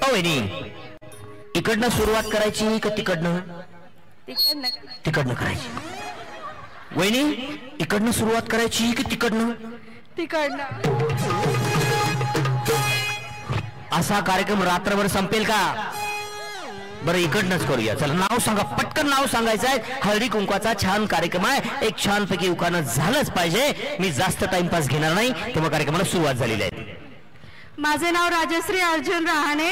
वहिनी इकडनं सुरुवात करायची का तिकडनं? तिकडनं करायची. वहिनी इकडनं सुरुवात करायची की तिकडनं? तिकडनं. असा कार्यक्रम रात्रभर संपेल का? बरं इकडनंच करूया. चला नाव सांगा, पटकन नाव सांगायचं आहे. हळदी कुंकवाचा छान कार्यक्रम आहे, एक छान पैकी उखाणं झालंच पाहिजे. मी जास्त टाइमपास घेणार नाही, तेव्हा कार्यक्रमाला सुरुवात झालेली आहे. माझे नाव राजश्री अर्जुन रहाणे.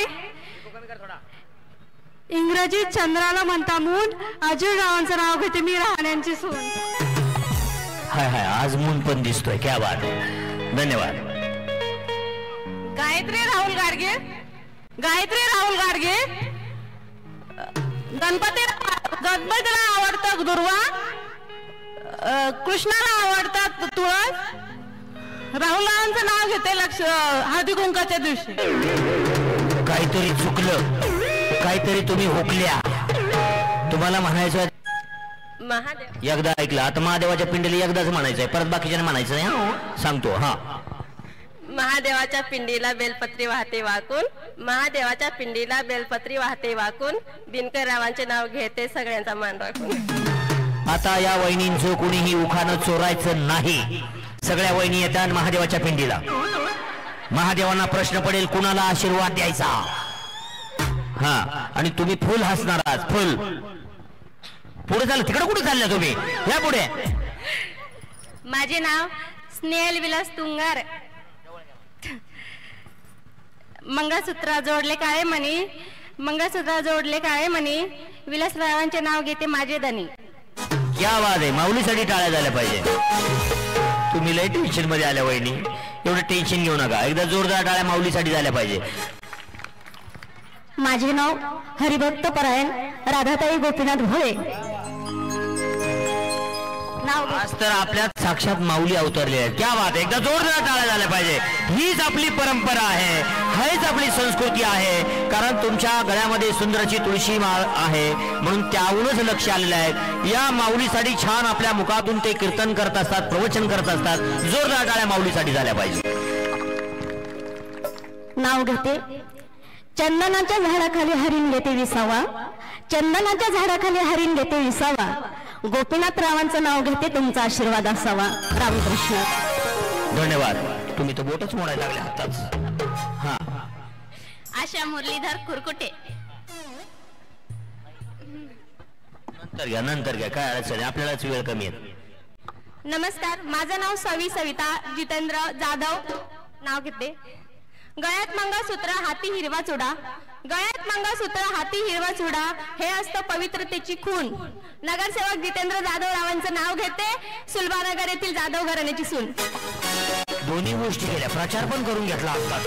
इंग्रजीत चंद्राला म्हणता मून. अर्जुन रावांचं नाव घेते मी, रहाण्यांची सून. हाय हाय, आज मून पण दिसतोय. क्या बात. धन्यवाद. गायत्री राहुल गाडगे. गायत्री राहुल गाडगे. गणपतीला आवडतं दुर्वा, कृष्णाला आवडतात तुळस. राहुलांचं नाव घेते लक्ष हळदी कुंकाच्या दिवशी. काहीतरी चुकलं, काहीतरी तुम्ही हुकल्या. तुम्हाला म्हणायचं महादेव. एकदा ऐकलं, आता महादेवाच्या पिंडीला एकदाच म्हणायचंय, परत बाकीच्या म्हणायचं नाही. सांगतो. हा. महादेवाच्या पिंडीला बेलपत्री वाहते वाकून. महादेवाच्या पिंडीला बेलपत्री वाहते वाकून. दिनकर रावांचे नाव घेते सगळ्यांचा मान राखून. आता या वहिनींचं कुणीही उखाणं चोरायचं नाही. सगळ्या वहिनी येतात महादेवाच्या पिंडीला. महादेवांना प्रश्न पडेल कुणाला आशीर्वाद द्यायचा. हा, आणि तुम्ही फुल हसणार आहात. फुल पुढे चाललं. तिकडे कुठे चालल्या तुम्ही? या पुढे. माझे नाव स्नेहल विलास तुंगार. मंगळसूत्र जोडले काळे मणी. मंगळसूत्र जोडले काळे मणी. विलासरावांचे नाव घेते माझे धनी. क्या बात आहे. माऊलीसाठी टाळ्या झाल्या पाहिजे. तुम्ही लय टेन्शन मध्ये आल्या वहिनी, एवढं टेन्शन घेऊ नका. एकदा जोरदार टाळ्या माऊलीसाठी झाल्या पाहिजे. माझे नाव हरिभक्त परायण राधाताई गोपीनाथ भोळे. आज तर आपल्यात साक्षात माऊली अवतरली आहे. क्या बात. एकदा जोरदार टाळ्या झाल्या पाहिजे. हीच आपली परंपरा आहे, हीच आपली संस्कृती आहे. कारण तुमच्या गळ्यामध्ये सुंदरची तुळशी माळ आहे, म्हणून त्याहूनच लक्ष आलेलं आहे. या माऊलीसाठी छान आपल्या मुखातून ते कीर्तन करत असतात, प्रवचन करत असतात. जोरदार टाळ्या माऊलीसाठी झाल्या पाहिजे. नाव घेते चंदनाच्या झाडाखाली हरिण घेते विसावा. चंदनाच्या झाडाखाली हरिण घेते विसावा. गोपीनाथ रावांचं नाव घेते तुमचा आशीर्वाद असावा. रामकृष्ण. धन्यवाद. तुम्ही तर बोटच मोडायला लागले आताच. हा. आशा मुरलीधर कुरकुटे. नंतर घ्या, काय अडचण आहे, आपल्यालाच वेळ कमी आहे. नमस्कार, माझं नाव सविता जितेंद्र जाधव. नाव घेते. गळ्यात मंगळसूत्र हाती हिरवा चुडा. गळ्यात मंगळसूत्र हाती हिरवा चुडा. हे असतं पवित्रतेची खून. नगरसेवक जितेंद्र जाधव रावांचं नाव घेते. सुलभानगर येथील जाधव घराण्याची सून. दोन्ही गोष्टी केल्या, प्रचार पण करून घेतला आताच.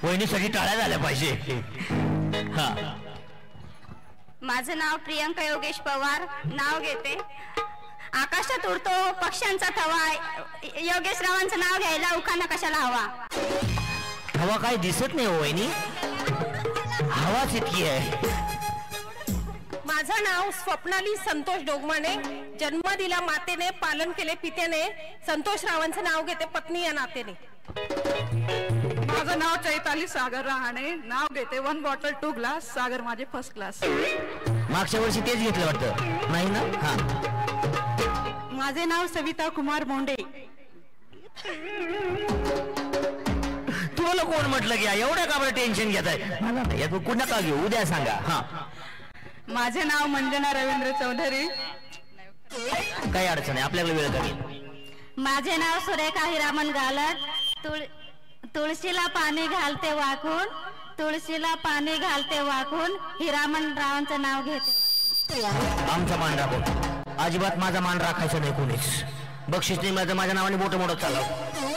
वहिनीसाठी टाळ्या झाल्या पाहिजे. हा. माझं नाव प्रियंका योगेश पवार. नाव घेते. आकाशात उडतो पक्ष्यांचा थवा. योगेश रावांचं नाव घ्यायला उखाणा कशाला हवा. हवा काय दिसत नाही हो वहिनी, हवाच इतकी आहे. माझं नाव स्वप्नाली संतोष डोगमाने. जन्म दिला मातेने, पालन केले पित्याने. संतोष रावांचं नाव घेते पत्नी या नातेने. माझं नाव चैताली सागर रहाणे. नाव घेते 1 बॉटल 2 ग्लास. सागर माझे फर्स्ट क्लास. मागच्या वर्षी तेच घेतलं वाटतं, नाही ना? हा. माझे नाव सविता कुमार मोंडे. तुम्हाला कोण म्हटलं की एवढं का बरं टेन्शन घेताय? कुठं का घेऊ, उद्या सांगा. हा. माझे नाव मंजना रवींद्र चौधरी. काही अडचण आहे, आपल्याकडे वेळ कमी. माझे नाव सुरेखा हिरामन घालत. तुळशीला पाणी घालते वाकून. तुळशीला पाणी घालते वाकून. हिरामन रावांचं नाव घेते. आमचा मान राखून. अजिबात माझा मान राखायचा नाही कोणीच. बक्षीस नाही माझं, माझ्या नावाने मोठं मोठं चालव.